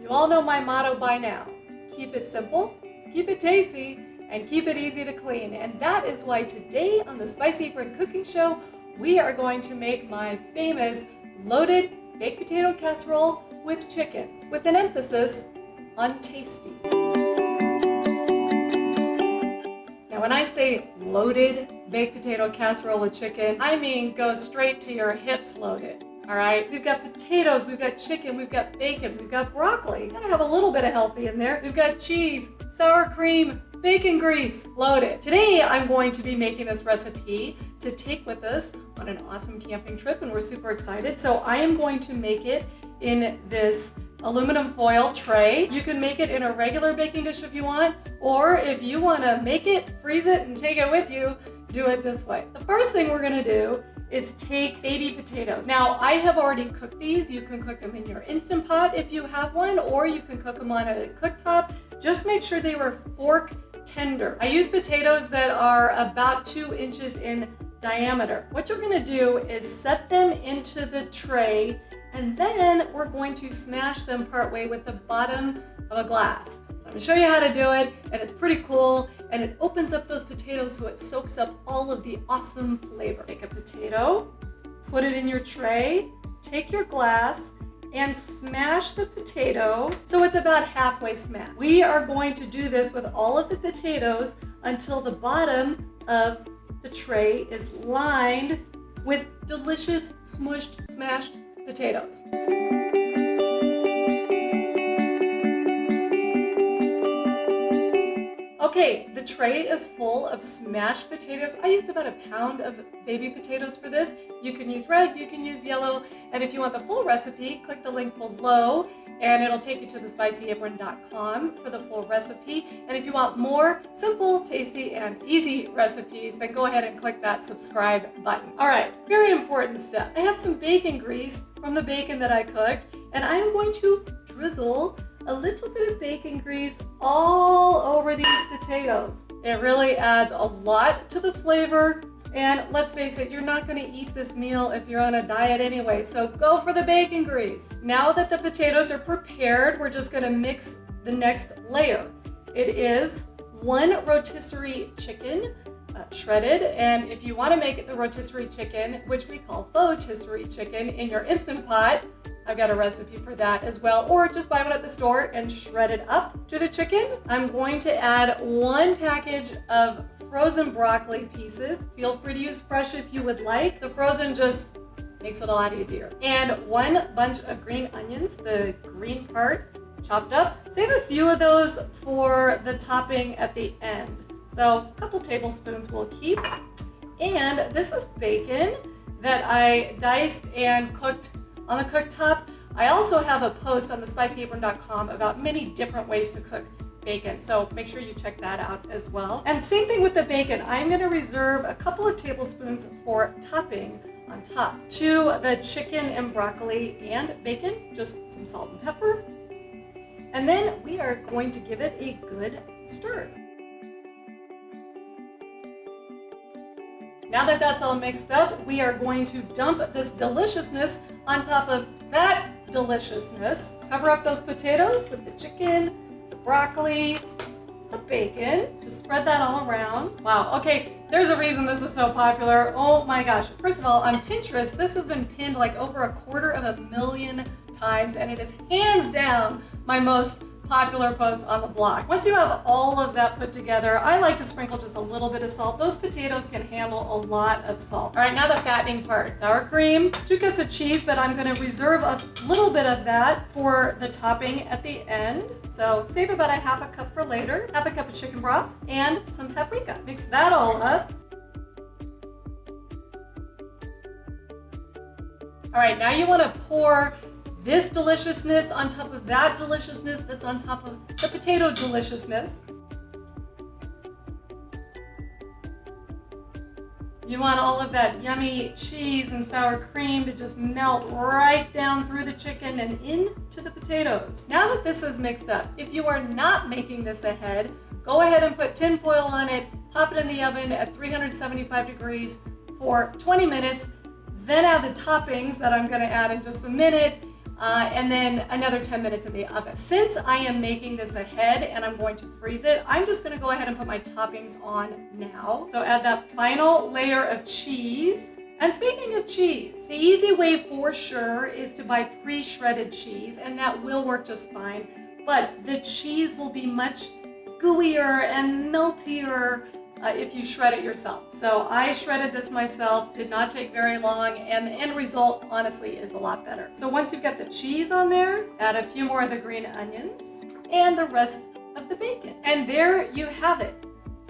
You all know my motto by now. Keep it simple, keep it tasty, and keep it easy to clean. And that is why today on the Spicy Apron Cooking Show, we are going to make my famous loaded baked potato casserole with chicken, with an emphasis on tasty. Now when I say loaded baked potato casserole with chicken, I mean go straight to your hips loaded. All right, we've got potatoes, we've got chicken, we've got bacon, we've got broccoli. Gotta have a little bit of healthy in there. We've got cheese, sour cream, bacon grease, loaded. Today, I'm going to be making this recipe to take with us on an awesome camping trip, and we're super excited. So I am going to make it in this aluminum foil tray. You can make it in a regular baking dish if you want, or if you wanna make it, freeze it, and take it with you, do it this way. The first thing we're gonna do is take baby potatoes. Now, I have already cooked these. You can cook them in your Instant Pot if you have one, or you can cook them on a cooktop. Just make sure they were fork tender. I use potatoes that are about 2 inches in diameter. What you're gonna do is set them into the tray, and then we're going to smash them partway with the bottom of a glass. I'm gonna show you how to do it, and it's pretty cool, and it opens up those potatoes so it soaks up all of the awesome flavor. Take a potato, put it in your tray, take your glass, and smash the potato so it's about halfway smashed. We are going to do this with all of the potatoes until the bottom of the tray is lined with delicious, smushed, smashed potatoes. Okay, the tray is full of smashed potatoes. I used about 1 pound of baby potatoes for this. You can use red, you can use yellow, and if you want the full recipe, click the link below and it'll take you to thespicyapron.com for the full recipe. And if you want more simple, tasty, and easy recipes, then go ahead and click that subscribe button. All right, very important step. I have some bacon grease from the bacon that I cooked, and I'm going to drizzle a little bit of bacon grease all over these potatoes. It really adds a lot to the flavor, and let's face it, you're not gonna eat this meal if you're on a diet anyway, so go for the bacon grease. Now that the potatoes are prepared, we're just gonna mix the next layer. It is 1 rotisserie chicken, shredded, and if you wanna make it the rotisserie chicken, which we call faux-tisserie chicken, in your Instant Pot, I've got a recipe for that as well, or just buy one at the store and shred it up. To the chicken, I'm going to add 1 package of frozen broccoli pieces. Feel free to use fresh if you would like. The frozen just makes it a lot easier. And 1 bunch of green onions, the green part chopped up. Save a few of those for the topping at the end. So a couple tablespoons we'll keep. And this is bacon that I diced and cooked on the cooktop. I also have a post on thespicyapron.com about many different ways to cook bacon, so make sure you check that out as well. And same thing with the bacon. I'm gonna reserve a couple of tablespoons for topping on top. To the chicken and broccoli and bacon, just some salt and pepper. And then we are going to give it a good stir. Now that that's all mixed up, we are going to dump this deliciousness on top of that deliciousness. Cover up those potatoes with the chicken, the broccoli, the bacon. Just spread that all around. Wow, okay, there's a reason this is so popular. Oh my gosh. First of all, on Pinterest, this has been pinned like over 250,000 times, and it is hands down my most popular post on the blog. Once you have all of that put together, I like to sprinkle just a little bit of salt. Those potatoes can handle a lot of salt. All right, now the fattening part. Sour cream, 2 cups of cheese, but I'm gonna reserve a little bit of that for the topping at the end. So save about 1/2 cup for later, 1/2 cup of chicken broth, and some paprika. Mix that all up. All right, now you wanna pour this deliciousness on top of that deliciousness that's on top of the potato deliciousness. You want all of that yummy cheese and sour cream to just melt right down through the chicken and into the potatoes. Now that this is mixed up, if you are not making this ahead, go ahead and put tin foil on it, pop it in the oven at 375 degrees for 20 minutes, then add the toppings that I'm gonna add in just a minute, and then another 10 minutes in the oven. Since I am making this ahead and I'm going to freeze it, I'm just gonna go ahead and put my toppings on now. So add that final layer of cheese. And speaking of cheese, the easy way for sure is to buy pre-shredded cheese, and that will work just fine. But the cheese will be much gooier and meltier if you shred it yourself. So I shredded this myself, did not take very long, and the end result honestly is a lot better. So once you've got the cheese on there, add a few more of the green onions and the rest of the bacon. And there you have it.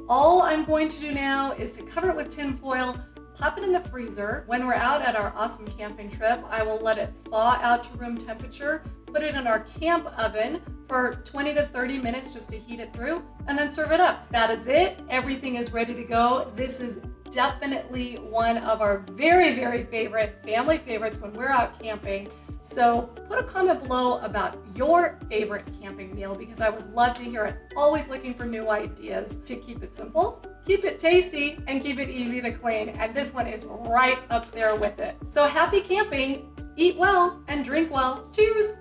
All I'm going to do now is to cover it with tin foil, pop it in the freezer. When we're out at our awesome camping trip, I will let it thaw out to room temperature, put it in our camp oven for 20 to 30 minutes just to heat it through, and then serve it up. That is it. Everything is ready to go. This is definitely one of our very, very favorite family favorites when we're out camping. So put a comment below about your favorite camping meal because I would love to hear it. Always looking for new ideas to keep it simple, keep it tasty, and keep it easy to clean. And this one is right up there with it. So happy camping, eat well, and drink well. Cheers!